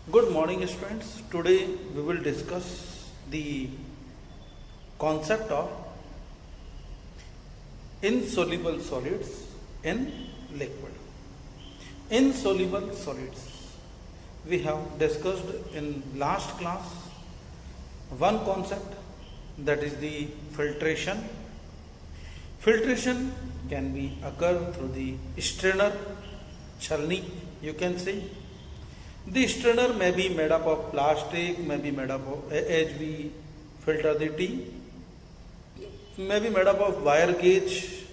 Good morning, students. Today we will discuss the concept of insoluble solids in liquid. Insoluble solids. We have discussed in last class one concept, that is the filtration. Filtration can be occur through the strainer, chalni, you can say. The strainer may be made up of plastic, may be made up of as we filter the tea, may be made up of wire gauge,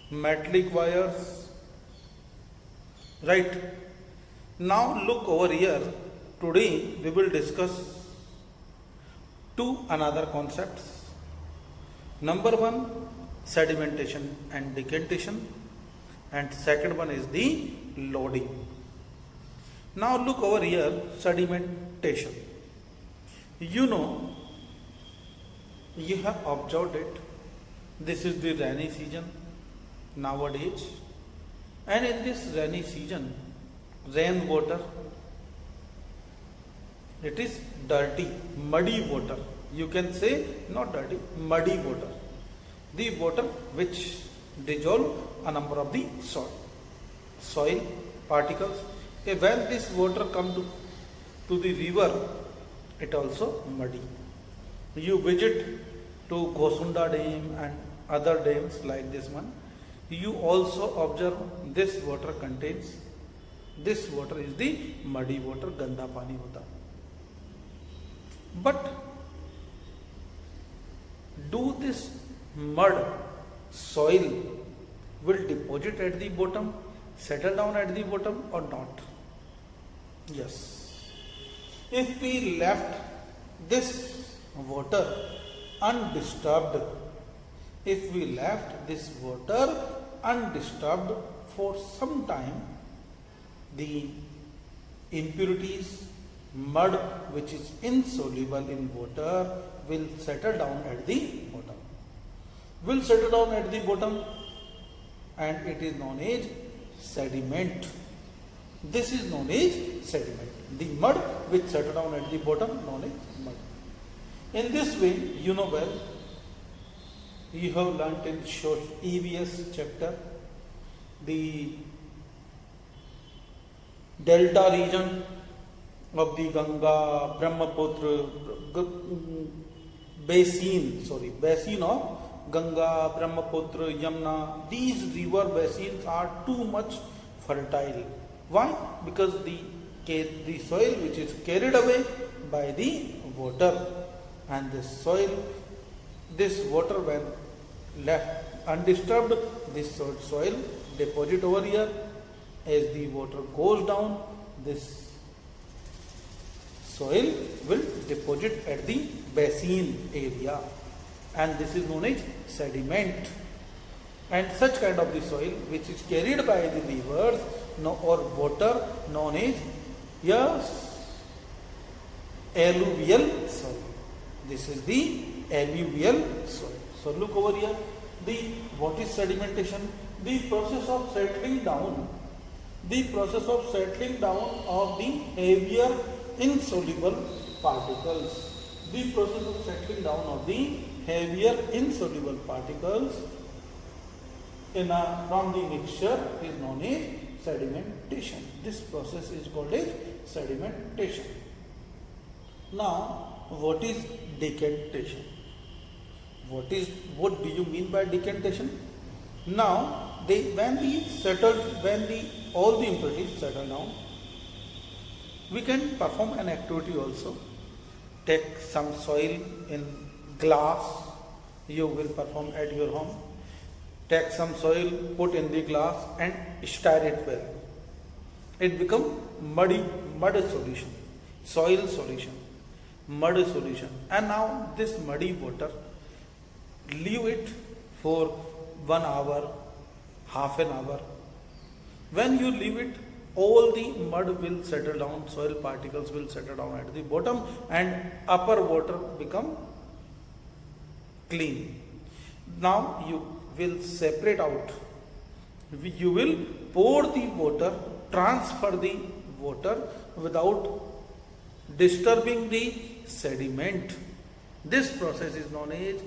metallic wires. Right. Now look over here. Today we will discuss two another concepts. Number one, sedimentation and decantation, and second one is the loading. Now look over here, sedimentation. You know, you have observed it. This is the rainy season nowadays, and in this rainy season, rain water, it is dirty, muddy water. You can say not dirty, muddy water. The water which dissolve a number of the soil particles. When this water come to the river, it also muddy. You visit to Gosunda Dam and other dams like this one, you also observe this water contains, this water is the muddy water, ganda pani hota. But do this mud soil will deposit at the bottom, settle down at the bottom or not? Yes. If we left this water undisturbed, if we left this water undisturbed for some time, the impurities, mud which is insoluble in water will settle down at the bottom. Will settle down at the bottom, and it is known as sediment. This is known as sediment. The mud which settle down at the bottom known as mud. In this way, you know well, you have learnt in EVS chapter the delta region of the Ganga, Brahmaputra, basin of Ganga, Brahmaputra, Yamuna. These river basins are too much fertile. Why? Because the soil which is carried away by the water, and this water when left undisturbed, this soil deposit over here. As the water goes down, this soil will deposit at the basin area, and this is known as sediment. And such kind of the soil which is carried by the rivers or water known as alluvial soil. This is the alluvial soil. So look over here. What is sedimentation? The process of settling down. The process of settling down of the heavier insoluble particles. The process of settling down of the heavier insoluble particles from the mixture is known as sedimentation. This process is called as sedimentation. All what is decantation? What do you mean by decantation? Now, when all the impurities settle down, we can perform an activity also. Take some soil in glass, you will perform at your home. Take some soil, put in the glass and stir it well. It becomes mud solution, soil solution, mud solution. And now this muddy water, leave it for 1 hour, half an hour. When you leave it, all the mud will settle down, soil particles will settle down at the bottom, and upper water become clean. Now you will separate out. You will pour the water, transfer the water without disturbing the sediment. This process is known as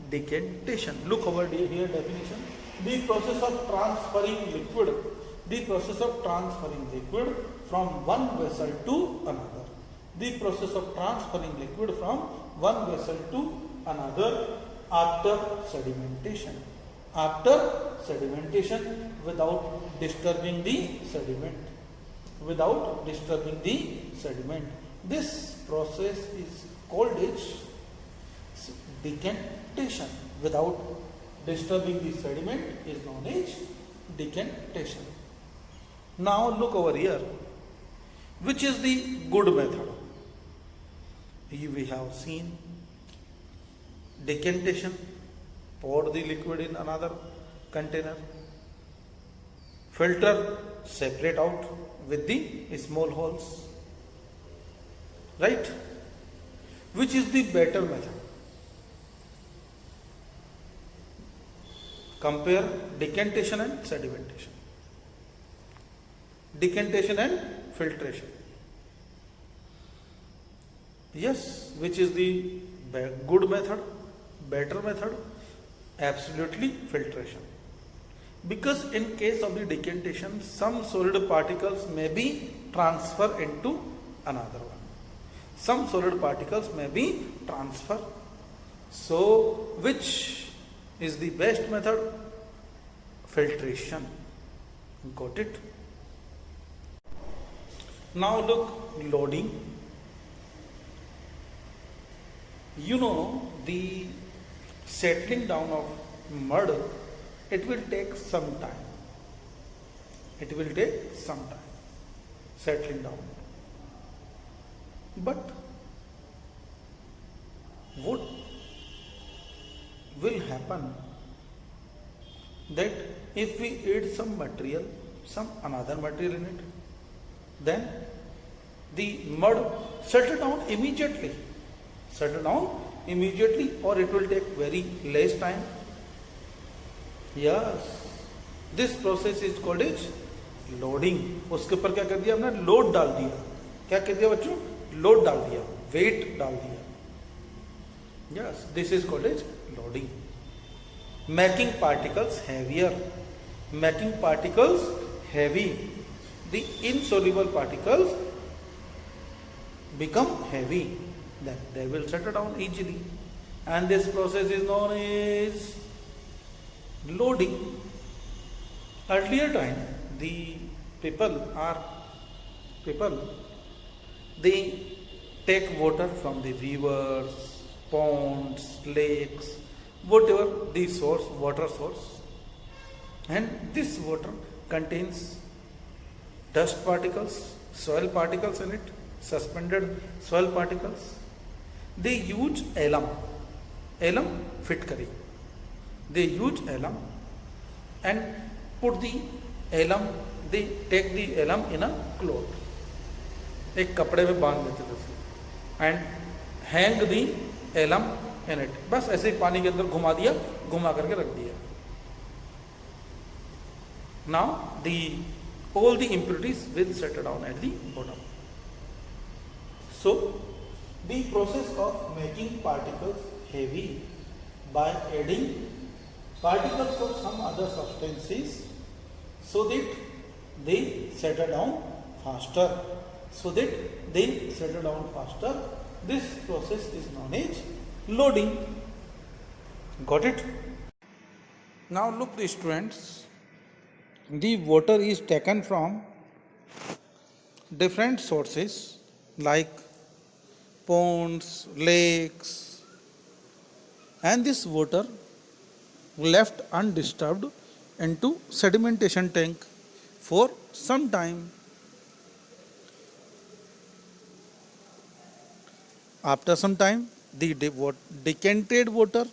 decantation. Look over here definition. The process of transferring liquid. The process of transferring liquid from one vessel to another. The process of transferring liquid from one vessel to another after sedimentation. After sedimentation, without disturbing the sediment. Without disturbing the sediment. This process is called as decantation. Without disturbing the sediment is known as decantation. Now look over here. Which is the good method? We have seen decantation, pour the liquid in another container, filter, separate out with the small holes, right? Which is the better method? Compare decantation and sedimentation, decantation and filtration. Yes, which is the good method, better method? Absolutely filtration. Because in case of the decantation, some solid particles may be transferred into another one. Some solid particles may be transferred. So, which is the best method? Filtration. Got it? Now look, loading. You know, the settling down of mud, it will take some time. It will take some time settling down. But what will happen that if we add some material, some another material in it, then the mud settle down immediately. Settle down immediately, or it will take very less time. Yes, this process is called as loading. उसके ऊपर क्या कर दिया हमने? Load डाल दिया. क्या कर दिया बच्चों? लोड डाल दिया, वेट डाल दिया. Yes, this is called as loading. Making particles heavier. Making particles heavy. The insoluble particles become heavy. Then they will settle down easily. And this process is known as loading. Earlier time, the people, they take water from the rivers, ponds, lakes, whatever the source, water source, and this water contains dust particles, soil particles in it, suspended soil particles. They use alum fit kari. They use alum and put the alum, they take the alum in a cloth, एक कपड़े में बांध देते थे उसको, and hang the alum in it. बस ऐसे ही पानी के अंदर घुमा दिया, घुमा करके रख दिया. Now all the impurities will settle down at the bottom. So the process of making particles heavy by adding particles of some other substances so that they settle down faster. This process is known as loading. Got it? Now look, the students, the water is taken from different sources like ponds, lakes, and this water left undisturbed into sedimentation tank for some time. After some time, the decanted water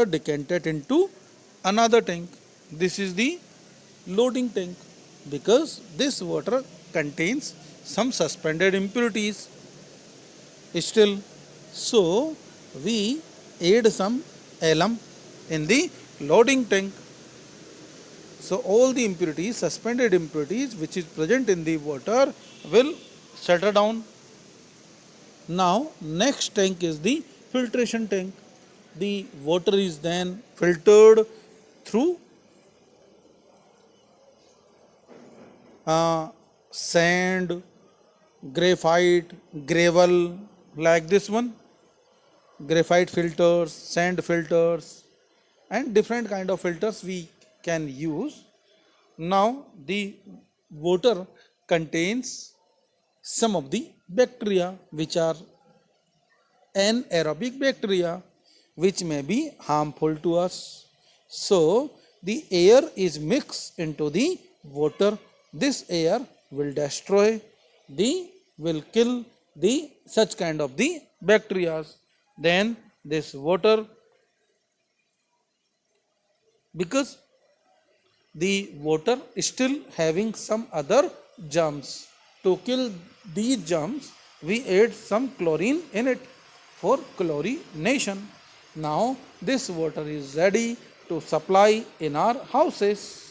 decanted into another tank. This is the loading tank, because this water contains some suspended impurities still. So we add some alum in the loading tank. So all the impurities, suspended impurities which is present in the water will settle down. Now next tank is the filtration tank. The water is then filtered through sand, graphite, gravel, like this one. Graphite filters, sand filters, and different kind of filters we can use. Now the water contains some of the bacteria which are anaerobic bacteria which may be harmful to us. So the air is mixed into the water. This air will destroy will kill the such kind of the bacteria. Then this water, because the water is still having some other germs, to kill these germs we add some chlorine in it for chlorination. Now this water is ready to supply in our houses.